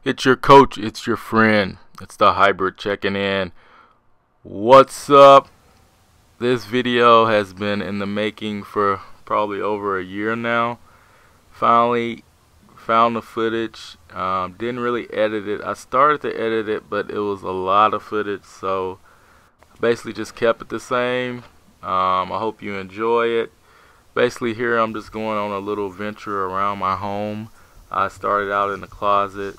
It's your coach, it's your friend, it's the hybrid checking in. What's up? This video has been in the making for probably over a year now. Finally found the footage. Didn't really edit it. I started to edit it, but it was a lot of footage, so basically just kept it the same. I hope you enjoy it. Basically here I'm just going on a little venture around my home. I started out in the closet.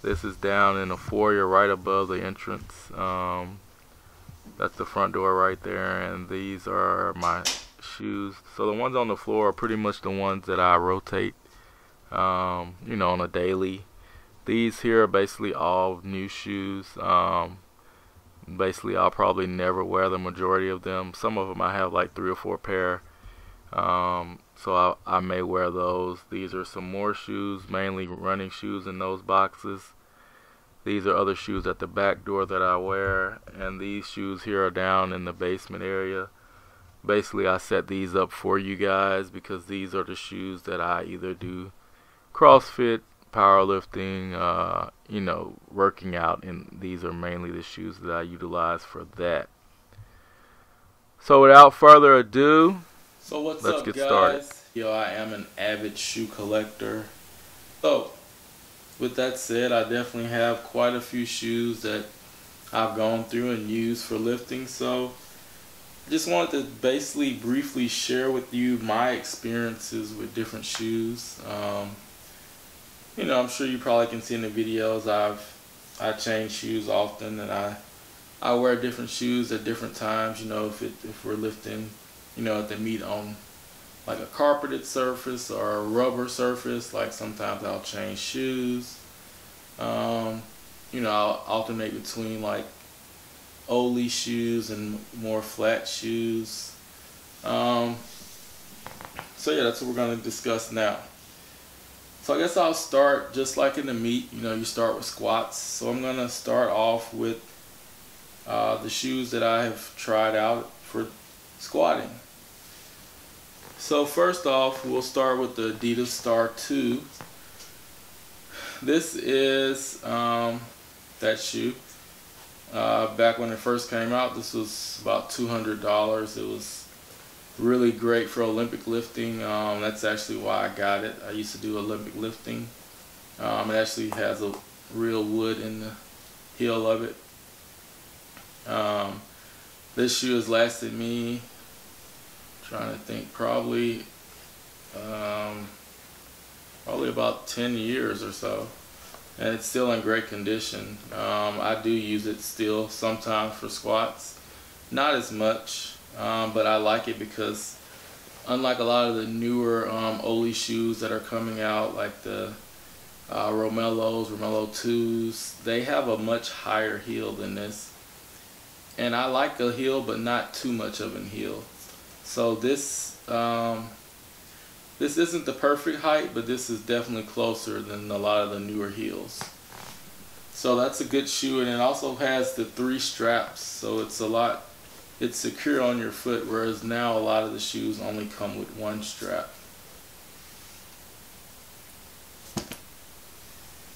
This is down in the foyer right above the entrance. That's the front door right there, and these are my shoes. So the ones on the floor are pretty much the ones that I rotate, on a daily. These here are basically all new shoes. Basically I'll probably never wear the majority of them. Some of them I have like 3 or 4 pair. So I may wear those. These are some more shoes, mainly running shoes in those boxes. These are other shoes at the back door that I wear, and these shoes here are down in the basement area. Basically I set these up for you guys because these are the shoes that I either do CrossFit, powerlifting, working out, and these are mainly the shoes that I utilize for that. So without further ado, so what's let's up, get guys? started. I am an avid shoe collector. So with that said, I definitely have quite a few shoes that I've gone through and used for lifting. So I just wanted to basically briefly share with you my experiences with different shoes. I'm sure you probably can see in the videos I change shoes often, and I wear different shoes at different times. If we're lifting, at the meet on like a carpeted surface or a rubber surface, like sometimes I'll change shoes. I'll alternate between like Ollie shoes and more flat shoes. So yeah, that's what we're going to discuss now. So I guess I'll start just like in the meet. You start with squats. So I'm going to start off with the shoes that I have tried out for squatting. So first off, we'll start with the Adidas Star 2. This is that shoe. Back when it first came out, this was about $200. It was really great for Olympic lifting. That's actually why I got it. I used to do Olympic lifting. It actually has a real wood in the heel of it. This shoe has lasted me, trying to think, probably about 10 years or so, and it's still in great condition. I do use it still sometimes for squats, not as much, but I like it because unlike a lot of the newer Ollie shoes that are coming out, like the Romaleos, Romalo 2s, they have a much higher heel than this, and I like a heel but not too much of a heel. So this isn't the perfect height, but this is definitely closer than a lot of the newer heels. So that's a good shoe, and it also has the 3 straps, so it's secure on your foot, whereas now a lot of the shoes only come with 1 strap.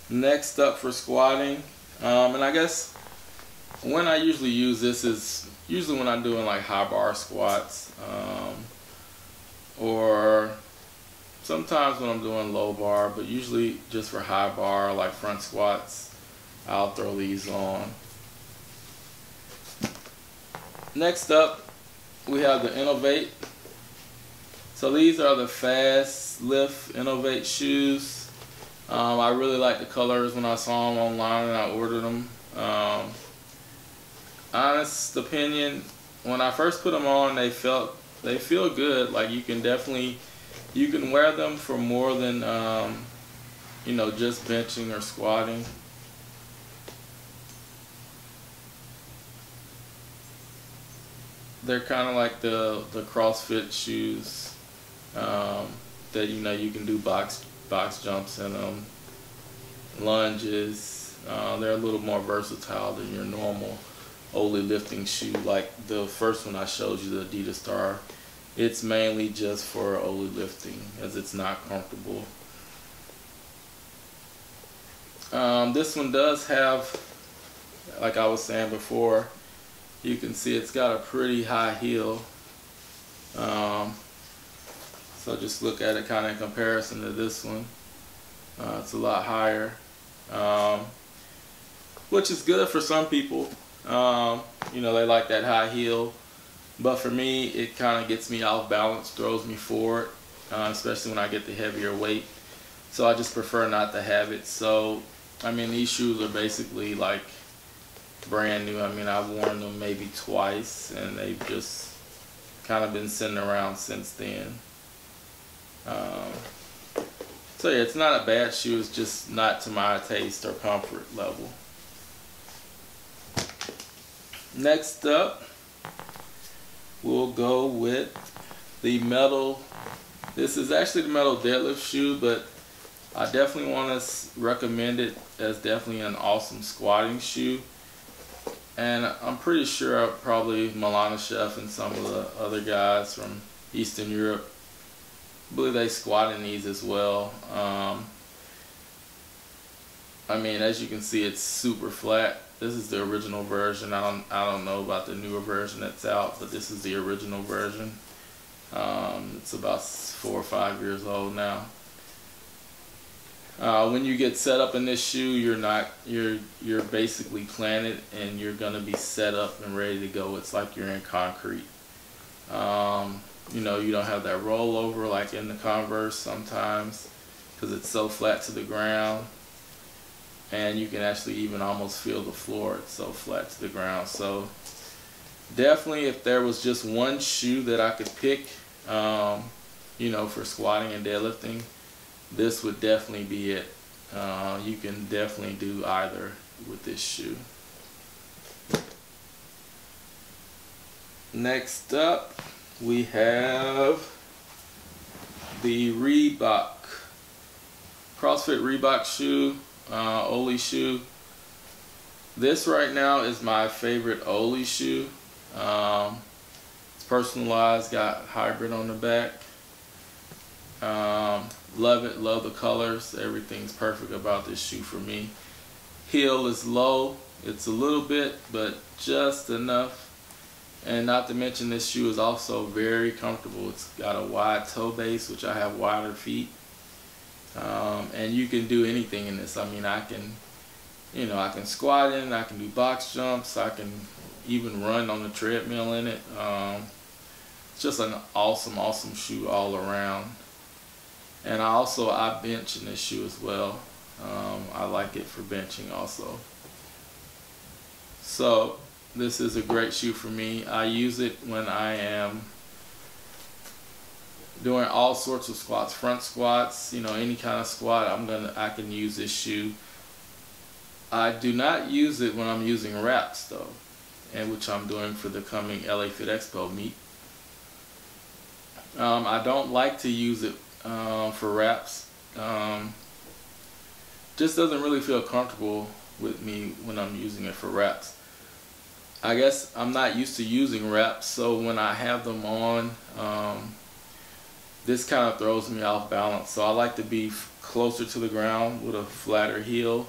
Next up for squatting, and I guess when I usually use this is usually when I'm doing like high bar squats, or sometimes when I'm doing low bar, but usually just for high bar like front squats, I'll throw these on. Next up, we have the Innovate. So these are the Fast Lift Innovate shoes. I really like the colors when I saw them online and I ordered them. Honest opinion, when I first put them on, they feel good. Like you can wear them for more than just benching or squatting. They're kind of like the CrossFit shoes that you can do box jumps in them, lunges. They're a little more versatile than your normal Ollie lifting shoe. Like the first one I showed you, the Adidas Star, it's mainly just for Ollie lifting as it's not comfortable. This one does have, like I was saying before, you can see it's got a pretty high heel. So just look at it kind of in comparison to this one. It's a lot higher, which is good for some people. You know, they like that high heel, but for me it kind of gets me off balance, throws me forward, especially when I get the heavier weight. So I just prefer not to have it. So I mean, these shoes are basically like brand new. I mean, I've worn them maybe twice and they've just kind of been sitting around since then. So yeah, it's not a bad shoe, it's just not to my taste or comfort level. Next up, we'll go with the metal. This is actually the metal deadlift shoe, but I definitely want to recommend it as definitely an awesome squatting shoe. And I'm pretty sure probably Milana Chef and some of the other guys from Eastern Europe, I believe they squat in these as well. I mean, as you can see, it's super flat. This is the original version. I don't know about the newer version that's out, but this is the original version. It's about 4 or 5 years old now. When you get set up in this shoe, you're basically planted and you're gonna be set up and ready to go. It's like you're in concrete. You know, you don't have that rollover like in the Converse sometimes because it's so flat to the ground, and you can actually even almost feel the floor. It's so flat to the ground. So definitely, if there was just one shoe that I could pick, you know, for squatting and deadlifting, this would definitely be it. You can definitely do either with this shoe. Next up, we have the Reebok, CrossFit Reebok shoe, Oli shoe. This right now is my favorite Oli shoe. It's personalized, got hybrid on the back. Love it, love the colors. Everything's perfect about this shoe for me. Heel is low. It's a little bit, but just enough. And not to mention, this shoe is also very comfortable. It's got a wide toe base, which I have wider feet. And you can do anything in this. I mean, I can squat in, I can do box jumps, I can even run on the treadmill in it. It's just an awesome, awesome shoe all around. And I bench in this shoe as well. I like it for benching also. So this is a great shoe for me. I use it when I am doing all sorts of squats, front squats, you know, any kind of squat. I can use this shoe. I do not use it when I'm using wraps though, and which I'm doing for the coming LA Fit Expo meet. I don't like to use it for wraps. Just doesn't really feel comfortable with me when I'm using it for wraps. I guess I'm not used to using wraps, so when I have them on, this kind of throws me off balance. So I like to be closer to the ground with a flatter heel,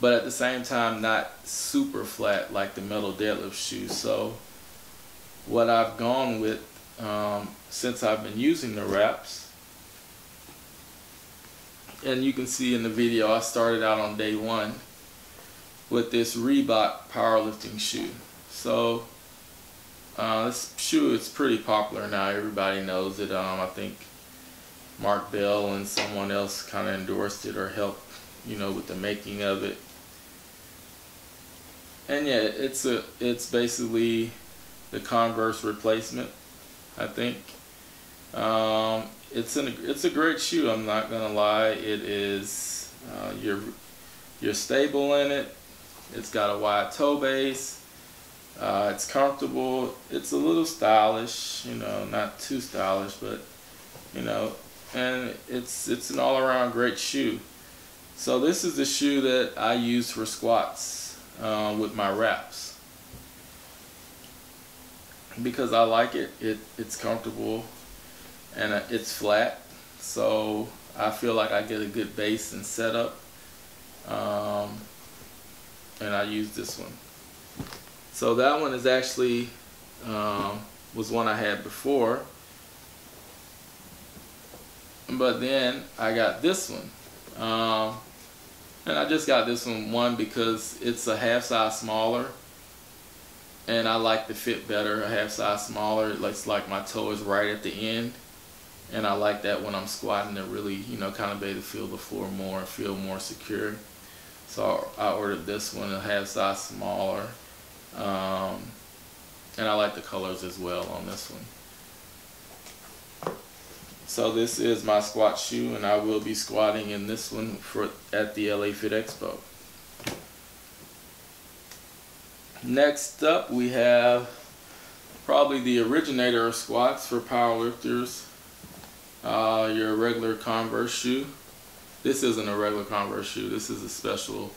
but at the same time not super flat like the metal deadlift shoe. So what I've gone with, since I've been using the wraps, and you can see in the video I started out on day 1 with this Reebok powerlifting shoe. So this shoe is pretty popular now. Everybody knows it. I think Mark Bell and someone else kind of endorsed it or helped, you know, with the making of it. And yeah, it's basically the Converse replacement, I think. It's a great shoe. I'm not gonna lie. It is you're stable in it. It's got a wide toe base. It's comfortable. It's a little stylish, you know, not too stylish, but you know, and it's an all-around great shoe. So this is the shoe that I use for squats with my wraps because I like it. It's comfortable and it's flat, so I feel like I get a good base and setup. and I used this one. So that one is actually was one I had before, but then I got this one, and I just got this one because it's a half size smaller, and I like the fit better a half size smaller. It looks like my toe is right at the end, and I like that when I'm squatting to really, you know, kind of be able to feel the floor more and feel more secure. So I ordered this one, a half size smaller, and I like the colors as well on this one. So this is my squat shoe, and I will be squatting in this one at the LA Fit Expo. Next up, we have probably the originator of squats for powerlifters, your regular Converse shoe. This isn't a regular Converse shoe. This is a special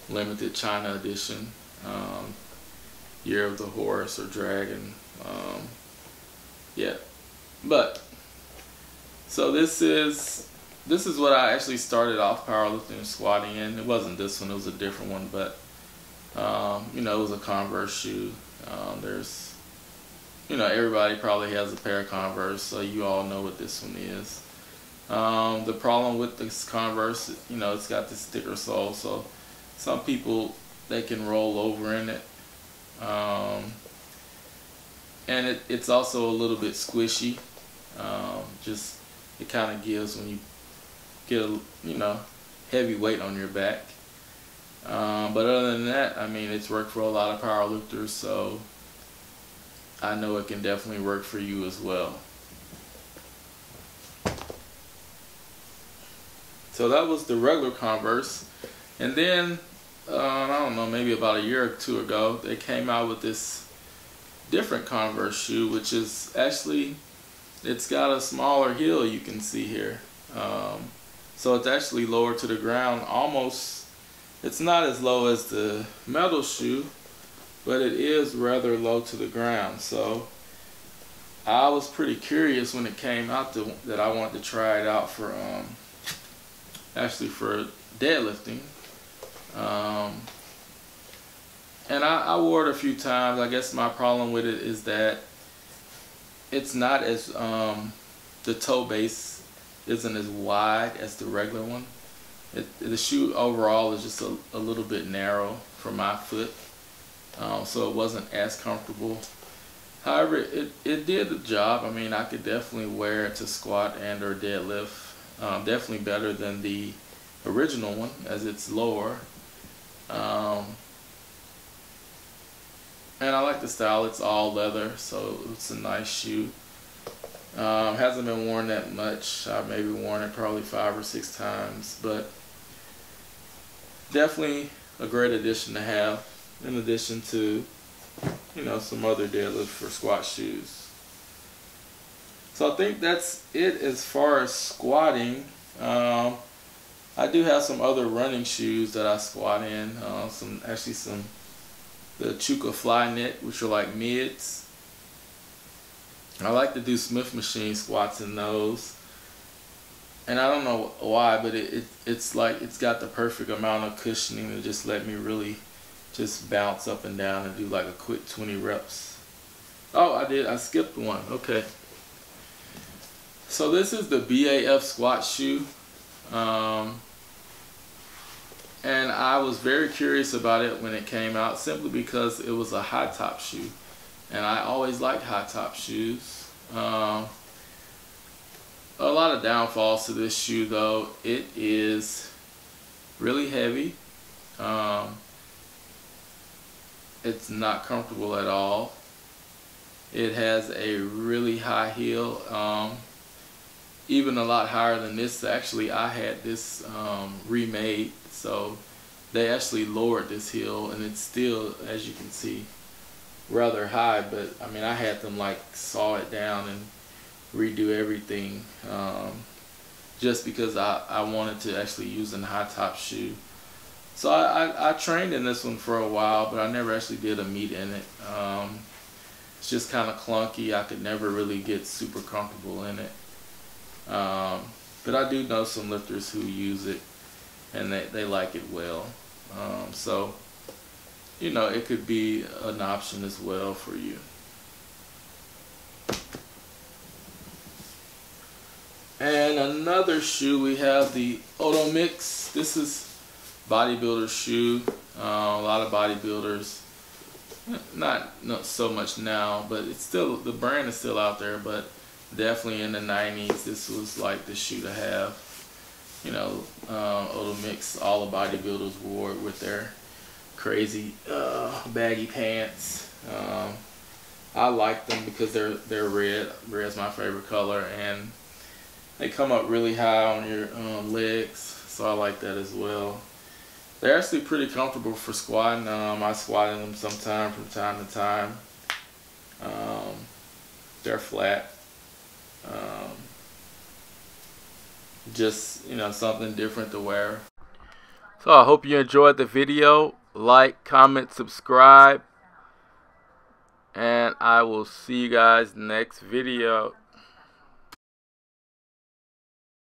limited China edition, Year of the Horse or Dragon. Yeah, but so this is what I actually started off powerlifting and squatting in. It wasn't this one, it was a different one, but you know, it was a Converse shoe. There's, you know, everybody probably has a pair of Converse, so you all know what this one is. The problem with this Converse, you know, it's got this thicker sole, so some people, they can roll over in it. And it's also a little bit squishy. Just, it kind of gives when you get a, you know, heavy weight on your back. But other than that, I mean, it's worked for a lot of powerlifters, so I know it can definitely work for you as well. So that was the regular Converse. And then, I don't know, maybe about a year or two ago, they came out with this different Converse shoe, which is actually, it's got a smaller heel, you can see here. So it's actually lower to the ground, almost, it's not as low as the metal shoe, but it is rather low to the ground. So I was pretty curious when it came out that I wanted to try it out for, actually for deadlifting. And I wore it a few times. I guess my problem with it is that it's not as, the toe base isn't as wide as the regular one. The shoe overall is just a little bit narrow for my foot, so it wasn't as comfortable. However, it did the job. I mean, I could definitely wear it to squat and or deadlift. Definitely better than the original one, as it's lower. And I like the style. It's all leather, so it's a nice shoe. Hasn't been worn that much. I've maybe worn it probably 5 or 6 times, but definitely a great addition to have, in addition to, you know, some other deadlift for squat shoes. So I think that's it as far as squatting. I do have some other running shoes that I squat in. The Chuka Flynet, which are like mids. I like to do Smith machine squats in those. And I don't know why, but it's like it's got the perfect amount of cushioning to just let me really just bounce up and down and do like a quick 20 reps. Oh, I skipped one. Okay. So this is the BAF squat shoe. And I was very curious about it when it came out, simply because it was a high top shoe. And I always liked high top shoes. A lot of downfalls to this shoe though. It is really heavy. It's not comfortable at all. It has a really high heel, even a lot higher than this. Actually, I had this remade, so they actually lowered this heel, and it's still, as you can see, rather high. But I mean, I had them like saw it down and redo everything, just because I wanted to actually use a high top shoe. So I trained in this one for a while, but I never actually did a meet in it. It's just kind of clunky. I could never really get super comfortable in it. But I do know some lifters who use it. and they like it well. So, you know, it could be an option as well for you. And another shoe, we have the Odo Mix. This is bodybuilder shoe. A lot of bodybuilders, not so much now, but it's still, the brand is still out there, but definitely in the 90s, this was like the shoe to have. You know, Odo Mix, all the bodybuilders wore it with their crazy baggy pants. I like them because they're red. Red's my favorite color, and they come up really high on your legs, so I like that as well. They're actually pretty comfortable for squatting. I squat in them sometime from time to time. They're flat. Just, you know, something different to wear. So I hope you enjoyed the video. Like, comment, subscribe, and I will see you guys next video.